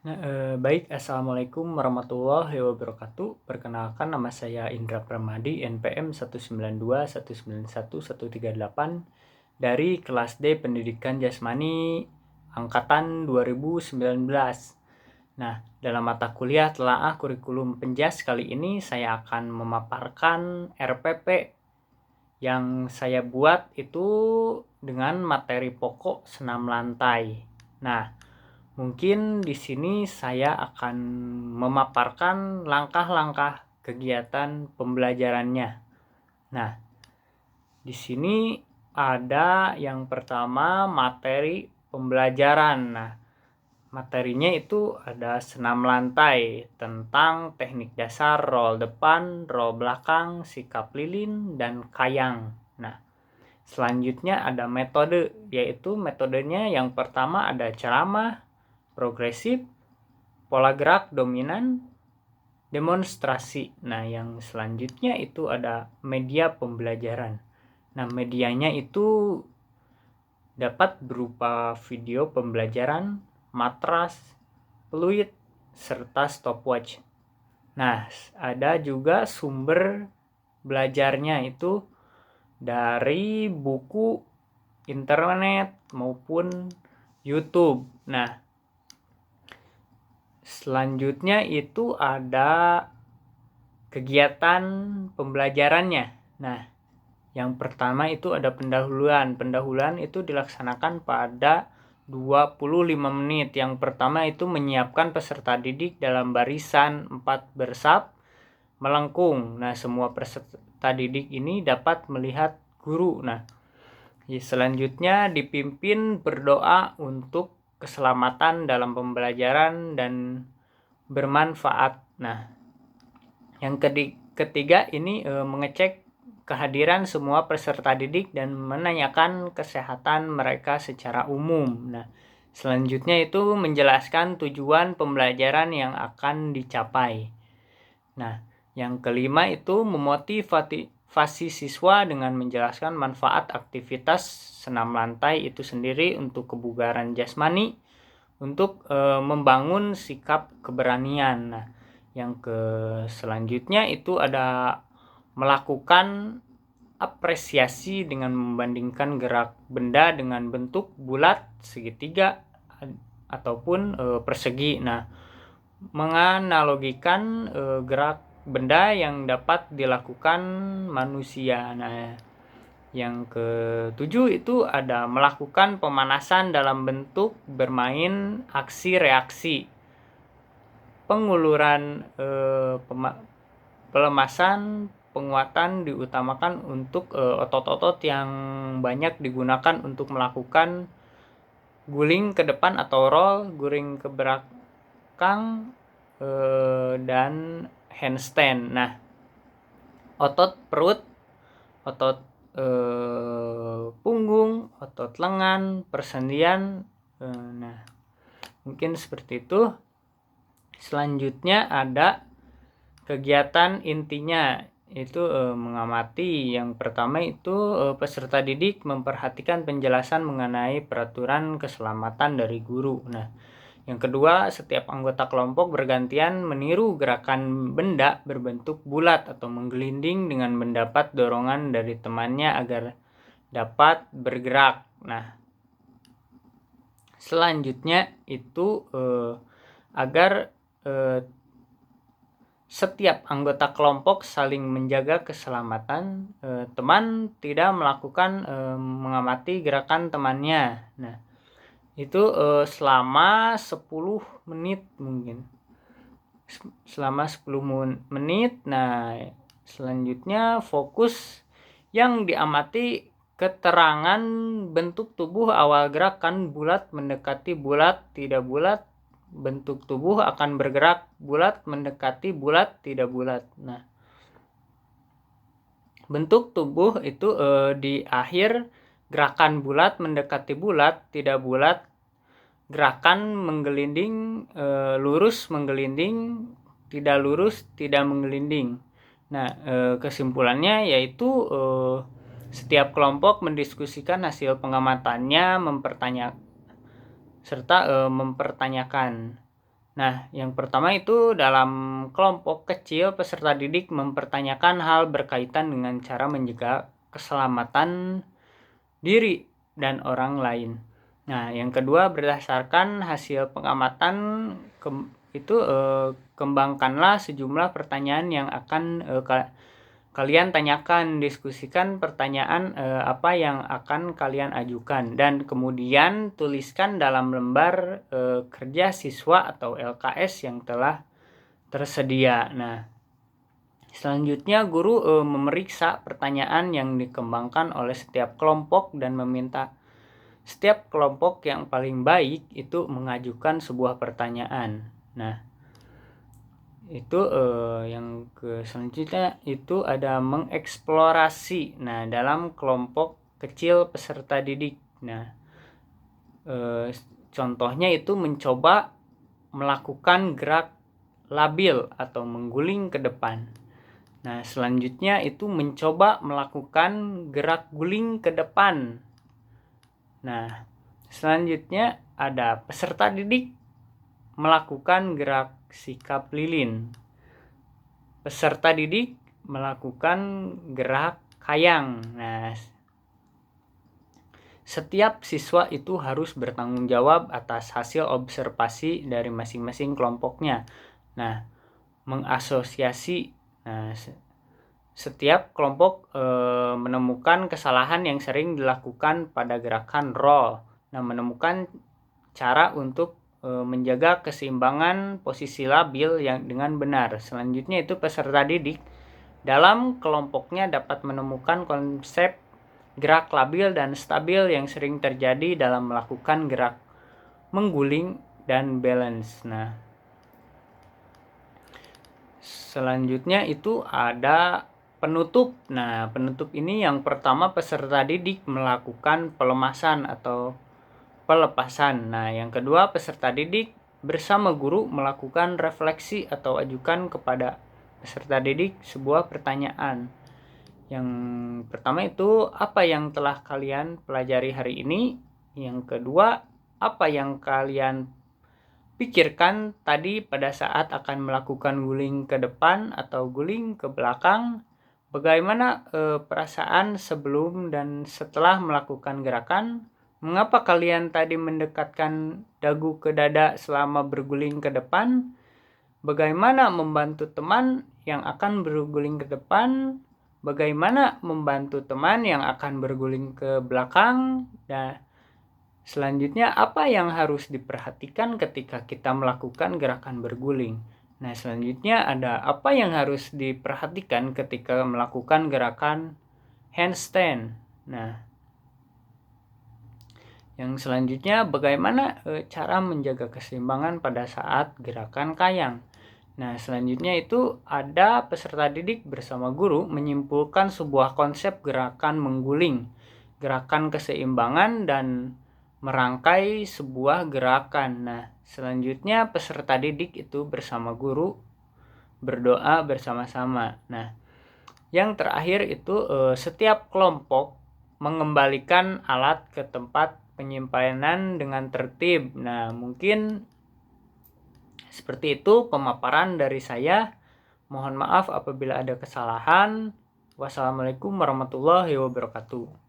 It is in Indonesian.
Baik, Assalamualaikum warahmatullahi wabarakatuh. Perkenalkan, nama saya Indra Pramadi, NPM 192191138 dari kelas D Pendidikan Jasmani angkatan 2019. Nah, dalam mata kuliah telaah kurikulum penjas kali ini saya akan memaparkan RPP yang saya buat itu dengan materi pokok senam lantai. Nah, mungkin di sini saya akan memaparkan langkah-langkah kegiatan pembelajarannya. Nah, di sini ada yang pertama materi pembelajaran. Nah, materinya itu ada senam lantai tentang teknik dasar roll depan, roll belakang, sikap lilin, dan kayang. Nah, selanjutnya ada metode, yaitu metodenya yang pertama ada ceramah, progresif, pola gerak dominan, demonstrasi. Nah, yang selanjutnya itu ada media pembelajaran. Nah, medianya itu dapat berupa video pembelajaran, matras, peluit, serta stopwatch. Nah, ada juga sumber belajarnya itu dari buku, internet, maupun YouTube. Nah, selanjutnya itu ada kegiatan pembelajarannya. Nah, yang pertama itu ada pendahuluan. Pendahuluan itu dilaksanakan pada 25 menit. Yang pertama itu menyiapkan peserta didik dalam barisan 4 bersab melengkung. Nah, semua peserta didik ini dapat melihat guru. Nah, selanjutnya dipimpin berdoa untuk keselamatan dalam pembelajaran dan bermanfaat. Nah, yang ketiga ini mengecek kehadiran semua peserta didik dan menanyakan kesehatan mereka secara umum. Nah, selanjutnya itu menjelaskan tujuan pembelajaran yang akan dicapai. Nah, yang kelima itu memotivasi siswa dengan menjelaskan manfaat aktivitas senam lantai itu sendiri untuk kebugaran jasmani, untuk membangun sikap keberanian. Nah, yang selanjutnya itu ada melakukan apresiasi dengan membandingkan gerak benda dengan bentuk bulat, segitiga, ataupun persegi. Nah, menganalogikan gerak benda yang dapat dilakukan manusia. Nah, yang ketujuh itu ada melakukan pemanasan dalam bentuk bermain aksi reaksi. Penguluran pelemasan penguatan diutamakan untuk otot-otot yang banyak digunakan untuk melakukan guling ke depan atau roll, guling ke belakang, dan handstand. Nah, otot perut, otot punggung, otot lengan, persendian. Nah, mungkin seperti itu. Selanjutnya ada kegiatan intinya, itu mengamati. Yang pertama itu peserta didik memperhatikan penjelasan mengenai peraturan keselamatan dari guru. Nah, yang kedua, setiap anggota kelompok bergantian meniru gerakan benda berbentuk bulat atau menggelinding dengan mendapat dorongan dari temannya agar dapat bergerak. Nah, selanjutnya itu agar setiap anggota kelompok saling menjaga keselamatan teman, tidak melakukan mengamati gerakan temannya. Nah, itu selama 10 menit mungkin. Selama 10 menit. Nah, selanjutnya fokus yang diamati keterangan bentuk tubuh awal gerakan bulat mendekati bulat, tidak bulat. Bentuk tubuh akan bergerak bulat mendekati bulat, tidak bulat. Nah, bentuk tubuh itu di akhir gerakan bulat mendekati bulat, tidak bulat, gerakan menggelinding, lurus menggelinding, tidak lurus, tidak menggelinding. Nah, kesimpulannya yaitu setiap kelompok mendiskusikan hasil pengamatannya, mempertanyakan Nah, yang pertama itu dalam kelompok kecil peserta didik mempertanyakan hal berkaitan dengan cara menjaga keselamatan diri dan orang lain. Nah, yang kedua berdasarkan hasil pengamatan kembangkanlah sejumlah pertanyaan yang akan kalian tanyakan, diskusikan pertanyaan apa yang akan kalian ajukan, dan kemudian tuliskan dalam lembar kerja siswa atau LKS yang telah tersedia. Nah, selanjutnya guru memeriksa pertanyaan yang dikembangkan oleh setiap kelompok dan meminta setiap kelompok yang paling baik itu mengajukan sebuah pertanyaan. Nah, itu yang selanjutnya itu ada mengeksplorasi. Nah, dalam kelompok kecil peserta didik. Nah, contohnya itu mencoba melakukan gerak labil atau mengguling ke depan. Nah, selanjutnya itu mencoba melakukan gerak guling ke depan. Nah, selanjutnya ada peserta didik melakukan gerak sikap lilin. Peserta didik melakukan gerak kayang. Nah, setiap siswa itu harus bertanggung jawab atas hasil observasi dari masing-masing kelompoknya. Nah, mengasosiasi. Nah, setiap kelompok menemukan kesalahan yang sering dilakukan pada gerakan roll. Nah, menemukan cara untuk menjaga keseimbangan posisi labil yang dengan benar. Selanjutnya itu peserta didik dalam kelompoknya dapat menemukan konsep gerak labil dan stabil yang sering terjadi dalam melakukan gerak mengguling dan balance. Nah, selanjutnya itu ada penutup. Nah, penutup ini yang pertama peserta didik melakukan pelemasan atau pelepasan. Nah, yang kedua peserta didik bersama guru melakukan refleksi atau ajukan kepada peserta didik sebuah pertanyaan. Yang pertama itu apa yang telah kalian pelajari hari ini? Yang kedua, apa yang kalian pikirkan tadi pada saat akan melakukan guling ke depan atau guling ke belakang? Bagaimana perasaan sebelum dan setelah melakukan gerakan? Mengapa kalian tadi mendekatkan dagu ke dada selama berguling ke depan? Bagaimana membantu teman yang akan berguling ke depan? Bagaimana membantu teman yang akan berguling ke belakang? Dan selanjutnya, apa yang harus diperhatikan ketika kita melakukan gerakan berguling? Nah, selanjutnya ada apa yang harus diperhatikan ketika melakukan gerakan handstand. Nah, yang selanjutnya bagaimana cara menjaga keseimbangan pada saat gerakan kayang. Nah, selanjutnya itu ada peserta didik bersama guru menyimpulkan sebuah konsep gerakan mengguling, gerakan keseimbangan, dan merangkai sebuah gerakan. Nah, selanjutnya peserta didik itu bersama guru berdoa bersama-sama. Nah, yang terakhir itu setiap kelompok mengembalikan alat ke tempat penyimpanan dengan tertib. Nah, mungkin seperti itu pemaparan dari saya. Mohon maaf apabila ada kesalahan. Wassalamualaikum warahmatullahi wabarakatuh.